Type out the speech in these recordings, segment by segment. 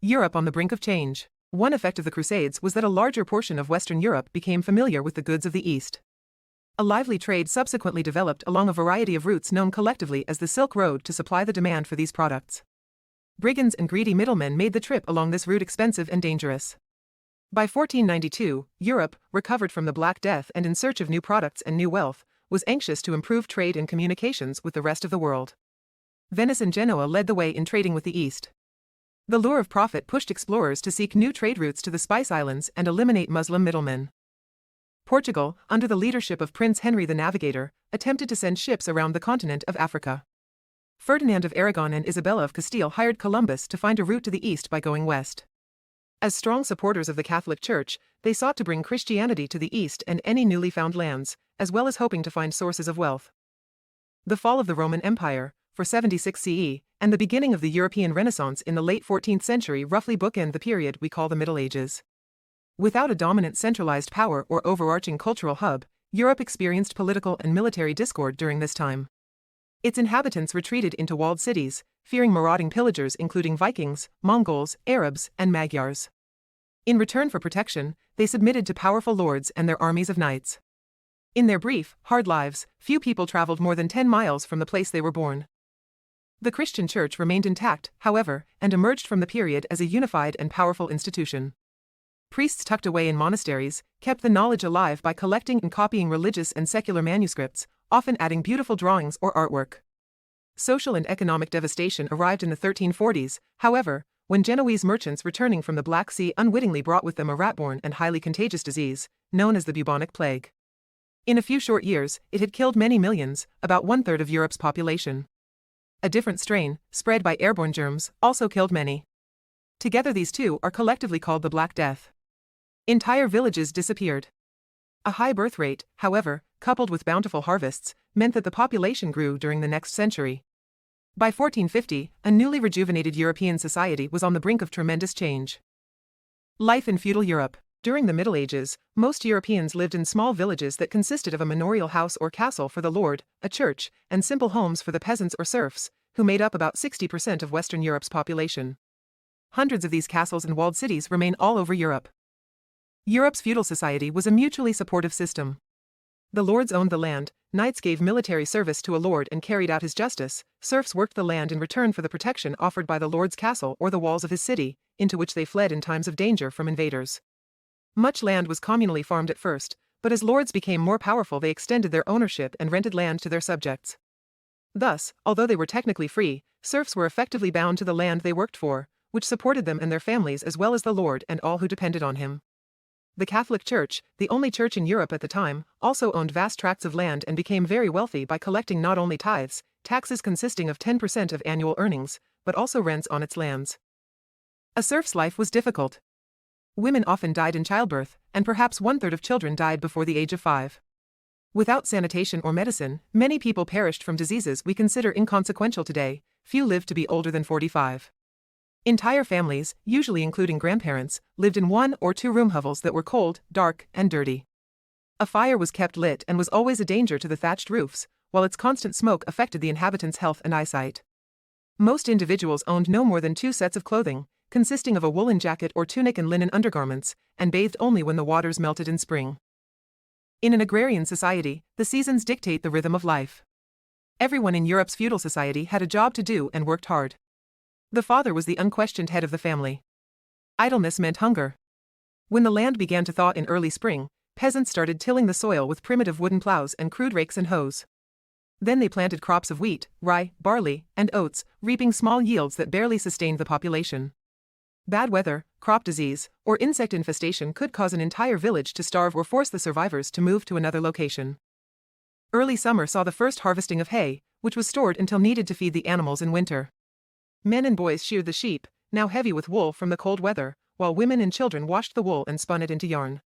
Europe on the brink of change. One effect of the Crusades was that a larger portion of Western Europe became familiar with the goods of the East. A lively trade subsequently developed along a variety of routes known collectively as the Silk Road to supply the demand for these products. Brigands and greedy middlemen made the trip along this route expensive and dangerous. By 1492, Europe, recovered from the Black Death and in search of new products and new wealth, was anxious to improve trade and communications with the rest of the world. Venice and Genoa led the way in trading with the East. The lure of profit pushed explorers to seek new trade routes to the Spice Islands and eliminate Muslim middlemen. Portugal, under the leadership of Prince Henry the Navigator, attempted to send ships around the continent of Africa. Ferdinand of Aragon and Isabella of Castile hired Columbus to find a route to the east by going west. As strong supporters of the Catholic Church, they sought to bring Christianity to the east and any newly found lands, as well as hoping to find sources of wealth. The fall of the Roman Empire, 476 CE, and the beginning of the European Renaissance in the late 14th century roughly bookend the period we call the Middle Ages. Without a dominant centralized power or overarching cultural hub, Europe experienced political and military discord during this time. Its inhabitants retreated into walled cities, fearing marauding pillagers including Vikings, Mongols, Arabs, and Magyars. In return for protection, they submitted to powerful lords and their armies of knights. In their brief, hard lives, few people traveled more than 10 miles from the place they were born. The Christian Church remained intact, however, and emerged from the period as a unified and powerful institution. Priests tucked away in monasteries kept the knowledge alive by collecting and copying religious and secular manuscripts, often adding beautiful drawings or artwork. Social and economic devastation arrived in the 1340s, however, when Genoese merchants returning from the Black Sea unwittingly brought with them a rat-borne and highly contagious disease, known as the bubonic plague. In a few short years, it had killed many millions, about one-third of Europe's population. A different strain, spread by airborne germs, also killed many. Together these two are collectively called the Black Death. Entire villages disappeared. A high birth rate, however, coupled with bountiful harvests, meant that the population grew during the next century. By 1450, a newly rejuvenated European society was on the brink of tremendous change. Life in feudal Europe. During the Middle Ages, most Europeans lived in small villages that consisted of a manorial house or castle for the lord, a church, and simple homes for the peasants or serfs, who made up about 60% of Western Europe's population. Hundreds of these castles and walled cities remain all over Europe. Europe's feudal society was a mutually supportive system. The lords owned the land, knights gave military service to a lord and carried out his justice, serfs worked the land in return for the protection offered by the lord's castle or the walls of his city, into which they fled in times of danger from invaders. Much land was communally farmed at first, but as lords became more powerful they extended their ownership and rented land to their subjects. Thus, although they were technically free, serfs were effectively bound to the land they worked for, which supported them and their families as well as the lord and all who depended on him. The Catholic Church, the only church in Europe at the time, also owned vast tracts of land and became very wealthy by collecting not only tithes, taxes consisting of 10% of annual earnings, but also rents on its lands. A serf's life was difficult. Women often died in childbirth, and perhaps one-third of children died before the age of 5. Without sanitation or medicine, many people perished from diseases we consider inconsequential today. Few lived to be older than 45. Entire families, usually including grandparents, lived in 1 or 2 room hovels that were cold, dark, and dirty. A fire was kept lit and was always a danger to the thatched roofs, while its constant smoke affected the inhabitants' health and eyesight. Most individuals owned no more than 2 sets of clothing, consisting of a woolen jacket or tunic and linen undergarments, and bathed only when the waters melted in spring. In an agrarian society, the seasons dictate the rhythm of life. Everyone in Europe's feudal society had a job to do and worked hard. The father was the unquestioned head of the family. Idleness meant hunger. When the land began to thaw in early spring, peasants started tilling the soil with primitive wooden plows and crude rakes and hoes. Then they planted crops of wheat, rye, barley, and oats, reaping small yields that barely sustained the population. Bad weather, crop disease, or insect infestation could cause an entire village to starve or force the survivors to move to another location. Early summer saw the first harvesting of hay, which was stored until needed to feed the animals in winter. Men and boys sheared the sheep, now heavy with wool from the cold weather, while women and children washed the wool and spun it into yarn.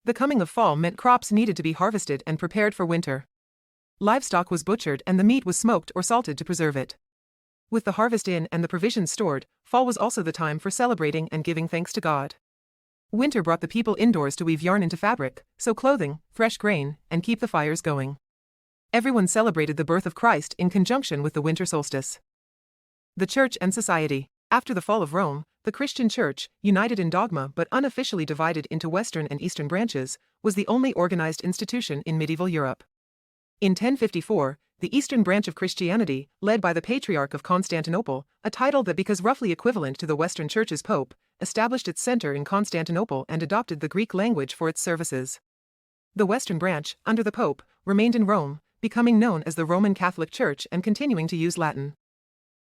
The coming of fall meant crops needed to be harvested and prepared for winter. Livestock was butchered and the meat was smoked or salted to preserve it. With the harvest in and the provisions stored, fall was also the time for celebrating and giving thanks to God. Winter brought the people indoors to weave yarn into fabric, sew clothing, fresh grain, and keep the fires going. Everyone celebrated the birth of Christ in conjunction with the winter solstice. The Church and Society. After the fall of Rome, the Christian Church, united in dogma but unofficially divided into Western and Eastern branches, was the only organized institution in medieval Europe. In 1054, the Eastern branch of Christianity, led by the Patriarch of Constantinople, a title that because roughly equivalent to the Western Church's Pope, established its center in Constantinople and adopted the Greek language for its services. The Western branch, under the Pope, remained in Rome, becoming known as the Roman Catholic Church and continuing to use Latin.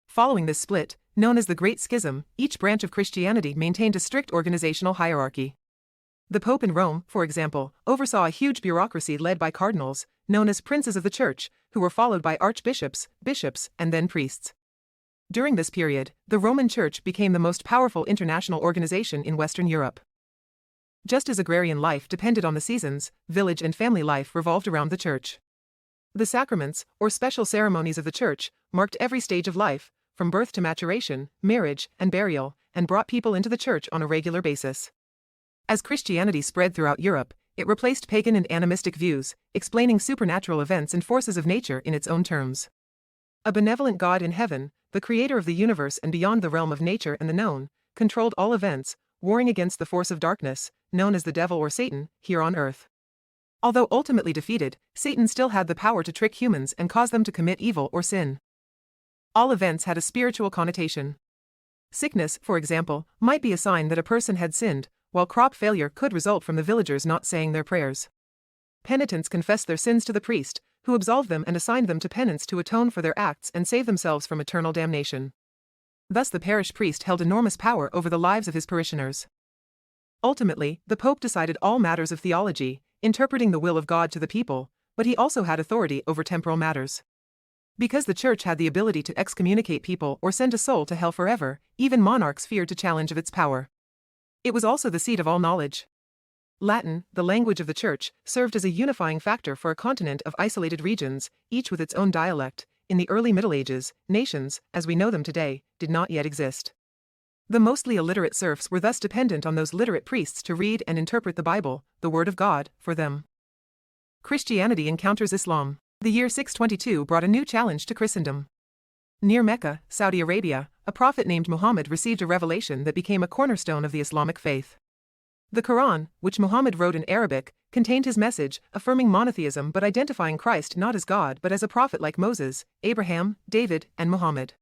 Following this split, known as the Great Schism, each branch of Christianity maintained a strict organizational hierarchy. The Pope in Rome, for example, oversaw a huge bureaucracy led by cardinals, known as princes of the Church, who were followed by archbishops, bishops, and then priests. During this period, the Roman Church became the most powerful international organization in Western Europe. Just as agrarian life depended on the seasons, village and family life revolved around the Church. The sacraments, or special ceremonies of the Church, marked every stage of life, from birth to maturation, marriage, and burial, and brought people into the Church on a regular basis. As Christianity spread throughout Europe, it replaced pagan and animistic views, explaining supernatural events and forces of nature in its own terms. A benevolent God in heaven, the creator of the universe and beyond the realm of nature and the known, controlled all events, warring against the force of darkness, known as the devil or Satan, here on earth. Although ultimately defeated, Satan still had the power to trick humans and cause them to commit evil or sin. All events had a spiritual connotation. Sickness, for example, might be a sign that a person had sinned, while crop failure could result from the villagers not saying their prayers. Penitents confessed their sins to the priest, who absolved them and assigned them to penance to atone for their acts and save themselves from eternal damnation. Thus the parish priest held enormous power over the lives of his parishioners. Ultimately, the Pope decided all matters of theology, interpreting the will of God to the people, but he also had authority over temporal matters. Because the Church had the ability to excommunicate people or send a soul to hell forever, even monarchs feared to challenge of its power. It was also the seat of all knowledge. Latin, the language of the Church, served as a unifying factor for a continent of isolated regions, each with its own dialect. In the early Middle Ages, nations, as we know them today, did not yet exist. The mostly illiterate serfs were thus dependent on those literate priests to read and interpret the Bible, the Word of God, for them. Christianity encounters Islam. The year 622 brought a new challenge to Christendom. Near Mecca, Saudi Arabia, a prophet named Muhammad received a revelation that became a cornerstone of the Islamic faith. The Quran, which Muhammad wrote in Arabic, contained his message, affirming monotheism but identifying Christ not as God but as a prophet like Moses, Abraham, David, and Muhammad.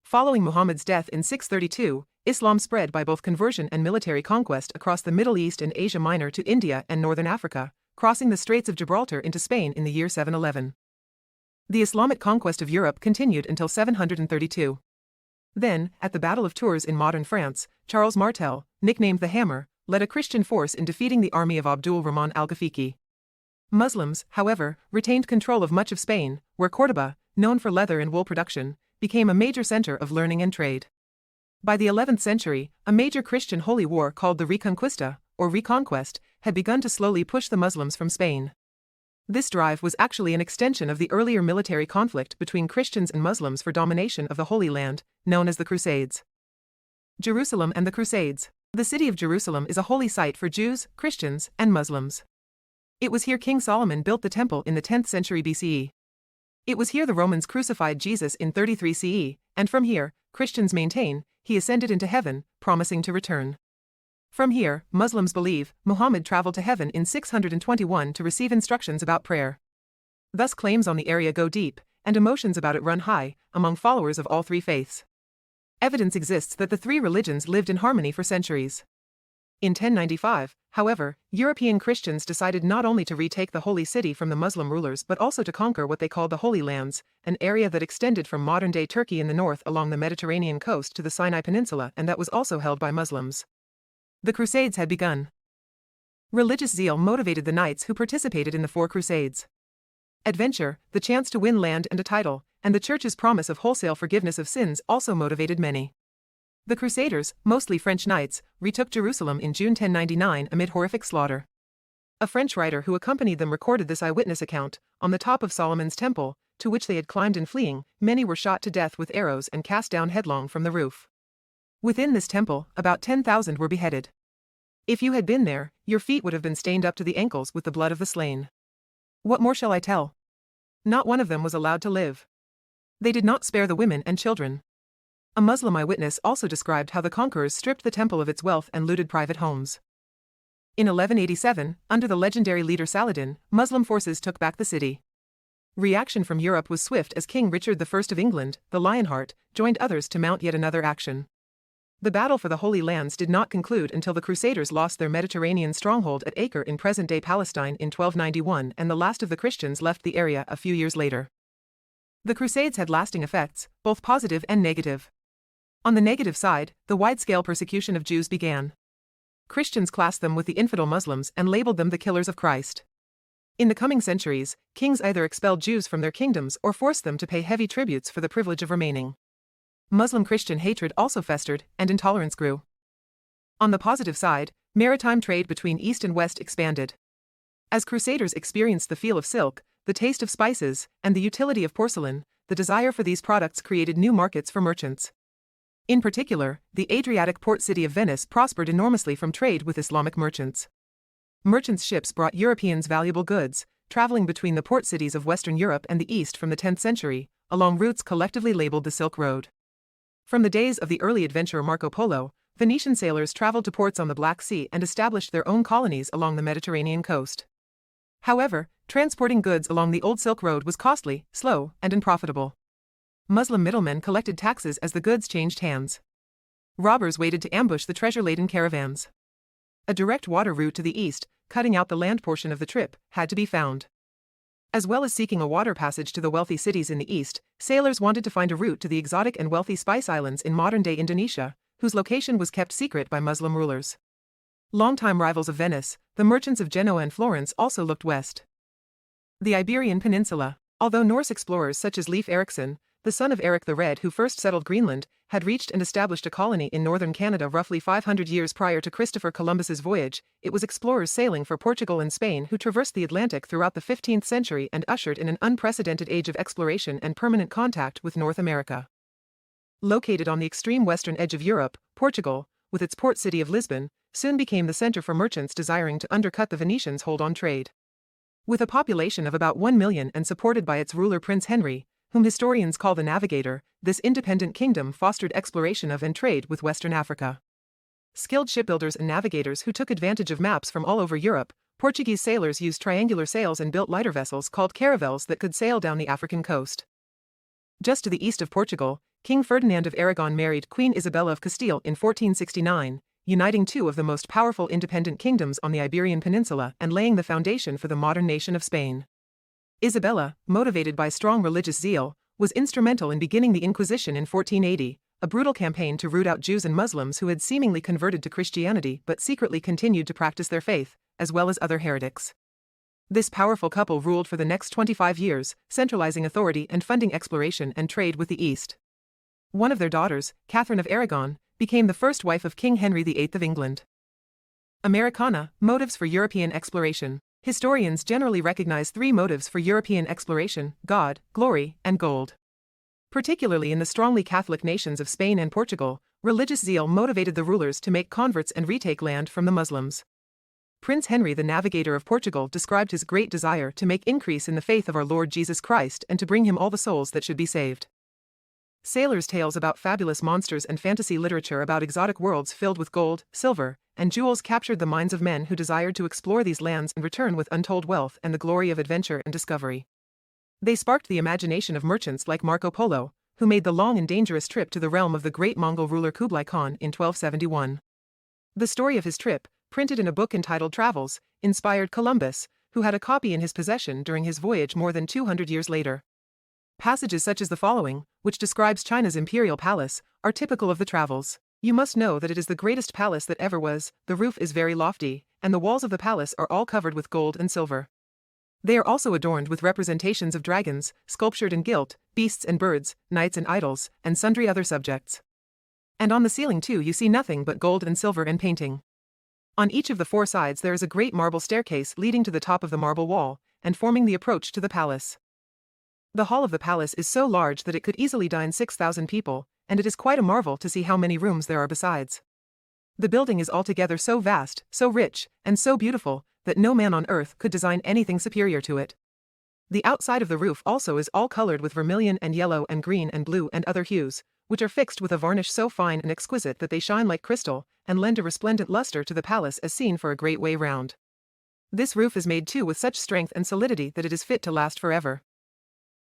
Following Muhammad's death in 632, Islam spread by both conversion and military conquest across the Middle East and Asia Minor to India and northern Africa, crossing the Straits of Gibraltar into Spain in the year 711. The Islamic conquest of Europe continued until 732. Then, at the Battle of Tours in modern France, Charles Martel, nicknamed the Hammer, led a Christian force in defeating the army of Abdul Rahman al-Ghafiqi. Muslims, however, retained control of much of Spain, where Córdoba, known for leather and wool production, became a major center of learning and trade. By the 11th century, a major Christian holy war called the Reconquista, or Reconquest, had begun to slowly push the Muslims from Spain. This drive was actually an extension of the earlier military conflict between Christians and Muslims for domination of the Holy Land, known as the Crusades. Jerusalem and the Crusades. The city of Jerusalem is a holy site for Jews, Christians, and Muslims. It was here King Solomon built the temple in the 10th century BCE. It was here the Romans crucified Jesus in 33 CE, and from here, Christians maintain, he ascended into heaven, promising to return. From here, Muslims believe, Muhammad traveled to heaven in 621 to receive instructions about prayer. Thus claims on the area go deep, and emotions about it run high, among followers of all three faiths. Evidence exists that the three religions lived in harmony for centuries. In 1095, however, European Christians decided not only to retake the Holy City from the Muslim rulers but also to conquer what they called the Holy Lands, an area that extended from modern-day Turkey in the north along the Mediterranean coast to the Sinai Peninsula and that was also held by Muslims. The Crusades had begun. Religious zeal motivated the knights who participated in the four Crusades. Adventure, the chance to win land and a title, and the Church's promise of wholesale forgiveness of sins also motivated many. The Crusaders, mostly French knights, retook Jerusalem in June 1099 amid horrific slaughter. A French writer who accompanied them recorded this eyewitness account. On the top of Solomon's temple, to which they had climbed in fleeing, many were shot to death with arrows and cast down headlong from the roof. Within this temple, about 10,000 were beheaded. If you had been there, your feet would have been stained up to the ankles with the blood of the slain. What more shall I tell? Not one of them was allowed to live. They did not spare the women and children. A Muslim eyewitness also described how the conquerors stripped the temple of its wealth and looted private homes. In 1187, under the legendary leader Saladin, Muslim forces took back the city. Reaction from Europe was swift as King Richard I of England, the Lionheart, joined others to mount yet another action. The battle for the Holy Lands did not conclude until the Crusaders lost their Mediterranean stronghold at Acre in present-day Palestine in 1291 and the last of the Christians left the area a few years later. The Crusades had lasting effects, both positive and negative. On the negative side, the wide-scale persecution of Jews began. Christians classed them with the infidel Muslims and labeled them the killers of Christ. In the coming centuries, kings either expelled Jews from their kingdoms or forced them to pay heavy tributes for the privilege of remaining. Muslim-Christian hatred also festered, and intolerance grew. On the positive side, maritime trade between East and West expanded. As Crusaders experienced the feel of silk, the taste of spices, and the utility of porcelain, the desire for these products created new markets for merchants. In particular, the Adriatic port city of Venice prospered enormously from trade with Islamic merchants. Merchants' ships brought Europeans valuable goods, traveling between the port cities of Western Europe and the East from the 10th century, along routes collectively labeled the Silk Road. From the days of the early adventurer Marco Polo, Venetian sailors traveled to ports on the Black Sea and established their own colonies along the Mediterranean coast. However, transporting goods along the Old Silk Road was costly, slow, and unprofitable. Muslim middlemen collected taxes as the goods changed hands. Robbers waited to ambush the treasure-laden caravans. A direct water route to the east, cutting out the land portion of the trip, had to be found. As well as seeking a water passage to the wealthy cities in the east, sailors wanted to find a route to the exotic and wealthy spice islands in modern-day Indonesia, whose location was kept secret by Muslim rulers. Longtime rivals of Venice, the merchants of Genoa and Florence also looked west. The Iberian Peninsula. Although Norse explorers such as Leif Erikson, the son of Eric the Red who first settled Greenland, had reached and established a colony in northern Canada roughly 500 years prior to Christopher Columbus's voyage, it was explorers sailing for Portugal and Spain who traversed the Atlantic throughout the 15th century and ushered in an unprecedented age of exploration and permanent contact with North America. Located on the extreme western edge of Europe, Portugal, with its port city of Lisbon, soon became the center for merchants desiring to undercut the Venetians' hold on trade. With a population of about 1 million and supported by its ruler Prince Henry, whom historians call the Navigator, this independent kingdom fostered exploration of and trade with Western Africa. Skilled shipbuilders and navigators who took advantage of maps from all over Europe, Portuguese sailors used triangular sails and built lighter vessels called caravels that could sail down the African coast. Just to the east of Portugal, King Ferdinand of Aragon married Queen Isabella of Castile in 1469, uniting two of the most powerful independent kingdoms on the Iberian Peninsula and laying the foundation for the modern nation of Spain. Isabella, motivated by strong religious zeal, was instrumental in beginning the Inquisition in 1480, a brutal campaign to root out Jews and Muslims who had seemingly converted to Christianity but secretly continued to practice their faith, as well as other heretics. This powerful couple ruled for the next 25 years, centralizing authority and funding exploration and trade with the East. One of their daughters, Catherine of Aragon, became the first wife of King Henry VIII of England. Americana, motives for European exploration. Historians generally recognize three motives for European exploration: God, glory, and gold. Particularly in the strongly Catholic nations of Spain and Portugal, religious zeal motivated the rulers to make converts and retake land from the Muslims. Prince Henry the Navigator of Portugal described his great desire to make increase in the faith of our Lord Jesus Christ and to bring him all the souls that should be saved. Sailors' tales about fabulous monsters and fantasy literature about exotic worlds filled with gold, silver, and jewels captured the minds of men who desired to explore these lands and return with untold wealth and the glory of adventure and discovery. They sparked the imagination of merchants like Marco Polo, who made the long and dangerous trip to the realm of the great Mongol ruler Kublai Khan in 1271. The story of his trip, printed in a book entitled Travels, inspired Columbus, who had a copy in his possession during his voyage more than 200 years later. Passages such as the following, which describes China's imperial palace, are typical of the Travels. You must know that it is the greatest palace that ever was, the roof is very lofty, and the walls of the palace are all covered with gold and silver. They are also adorned with representations of dragons, sculptured and gilt, beasts and birds, knights and idols, and sundry other subjects. And on the ceiling too you see nothing but gold and silver and painting. On each of the four sides there is a great marble staircase leading to the top of the marble wall, and forming the approach to the palace. The hall of the palace is so large that it could easily dine 6,000 people, and it is quite a marvel to see how many rooms there are besides. The building is altogether so vast, so rich, and so beautiful, that no man on earth could design anything superior to it. The outside of the roof also is all colored with vermilion and yellow and green and blue and other hues, which are fixed with a varnish so fine and exquisite that they shine like crystal, and lend a resplendent luster to the palace as seen for a great way round. This roof is made too with such strength and solidity that it is fit to last forever.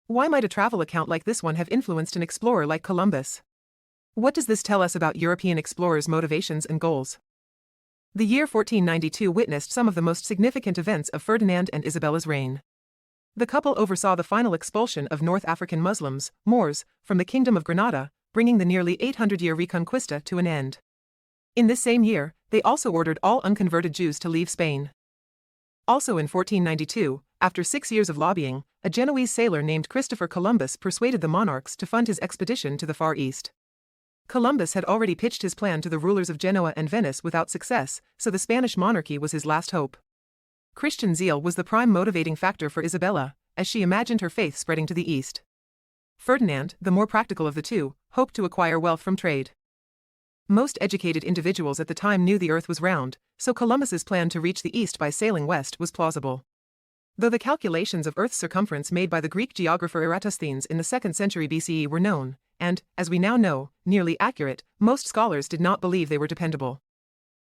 Why might a travel account like this one have influenced an explorer like Columbus? What does this tell us about European explorers' motivations and goals? The year 1492 witnessed some of the most significant events of Ferdinand and Isabella's reign. The couple oversaw the final expulsion of North African Muslims, Moors, from the Kingdom of Granada, bringing the nearly 800-year Reconquista to an end. In this same year, they also ordered all unconverted Jews to leave Spain. Also in 1492, after 6 years of lobbying, a Genoese sailor named Christopher Columbus persuaded the monarchs to fund his expedition to the Far East. Columbus had already pitched his plan to the rulers of Genoa and Venice without success, so the Spanish monarchy was his last hope. Christian zeal was the prime motivating factor for Isabella, as she imagined her faith spreading to the east. Ferdinand, the more practical of the two, hoped to acquire wealth from trade. Most educated individuals at the time knew the earth was round, so Columbus's plan to reach the east by sailing west was plausible. Though the calculations of Earth's circumference made by the Greek geographer Eratosthenes in the 2nd century BCE were known, and, as we now know, nearly accurate, most scholars did not believe they were dependable.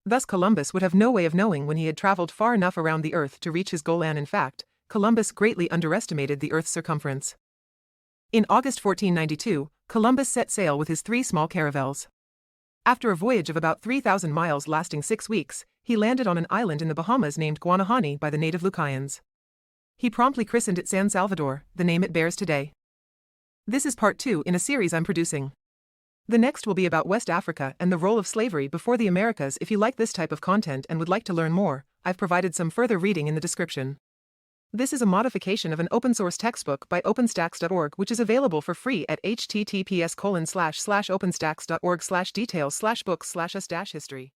Thus Columbus would have no way of knowing when he had traveled far enough around the Earth to reach his goal, and in fact, Columbus greatly underestimated the Earth's circumference. In August 1492, Columbus set sail with his 3 small caravels. After a voyage of about 3,000 miles lasting 6 weeks, he landed on an island in the Bahamas named Guanahani by the native Lucayans. He promptly christened it San Salvador, the name it bears today. This is part 2 in a series I'm producing. The next will be about West Africa and the role of slavery before the Americas. If you like this type of content and would like to learn more, I've provided some further reading in the description. This is a modification of an open-source textbook by openstacks.org, which is available for free at https://openstacks.org/details/books/us-history.